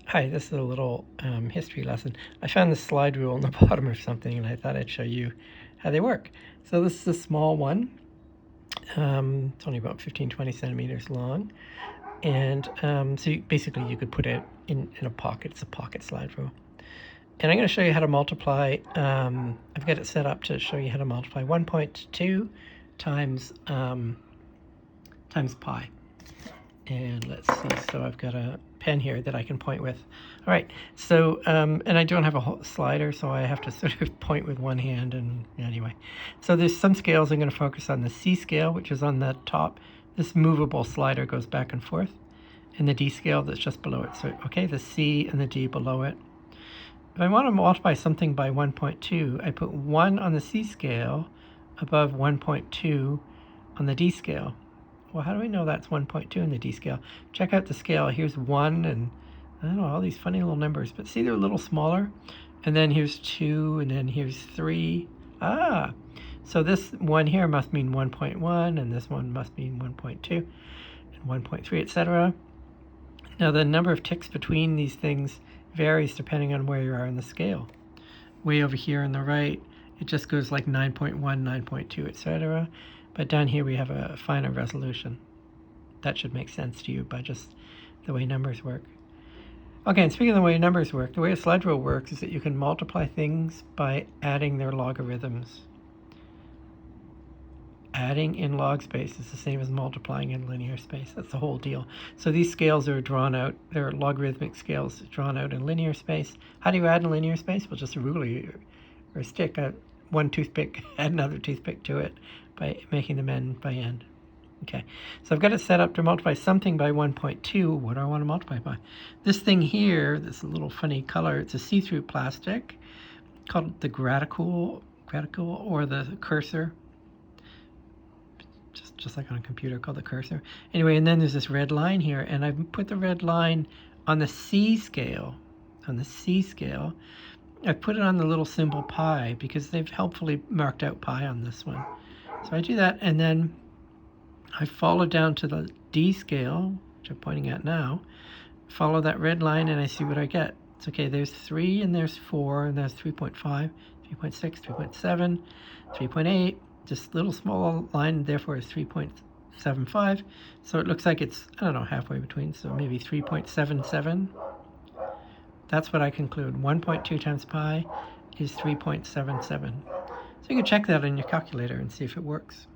Hi, this is a little history lesson. I found the slide rule on the bottom of something and I thought I'd show you how they work. So this is a small one. It's only about 15-20 centimeters long. And basically you could put it in a pocket. It's a pocket slide rule. And I'm going to show you how to multiply. I've got it set up to show you how to multiply 1.2 times pi. And let's see, so I've got a pen here that I can point with. All right, so, and I don't have a slider, so I have to sort of point with one hand, and anyway. So there's some scales. I'm going to focus on the C scale, which is on the top. This movable slider goes back and forth, and the D scale that's just below it. So, okay, the C and the D below it. If I want to multiply something by 1.2, I put 1 on the C scale above 1.2 on the D scale. Well, how do we know that's 1.2 in the D scale? Check out the scale. Here's 1 and I don't know, all these funny little numbers, but see they're a little smaller. And then here's 2 and then here's 3. So this one here must mean 1.1 and this one must mean 1.2 and 1.3, etc. Now the number of ticks between these things varies depending on where you are in the scale. Way over here on the right, it just goes like 9.1, 9.2, etc. But down here we have a finer resolution. That should make sense to you by just the way numbers work. Okay, and speaking of the way numbers work, the way a slide rule works is that you can multiply things by adding their logarithms. Adding in log space is the same as multiplying in linear space. That's the whole deal. So these scales are drawn out. They're logarithmic scales drawn out in linear space. How do you add in linear space? Well, just a ruler or a stick, one toothpick, add another toothpick to it by making them end by end. Okay, so I've got it set up to multiply something by 1.2. What do I want to multiply by? This thing here, this little funny color, it's a see-through plastic called the graticule or the cursor. Just like on a computer, called the cursor. Anyway, and then there's this red line here, and I've put the red line on the C scale. On the C scale, I put it on the little symbol pi because they've helpfully marked out pi on this one. So I do that, and then I follow down to the D scale, which I'm pointing at now, follow that red line, and I see what I get. It's okay, there's 3, and there's 4, and there's 3.5, 3.6, 3.7, 3.8. This little small line, therefore, is 3.75. So it looks like it's, I don't know, halfway between, so maybe 3.77. That's what I conclude. 1.2 times pi is 3.77. So you can check that on your calculator and see if it works.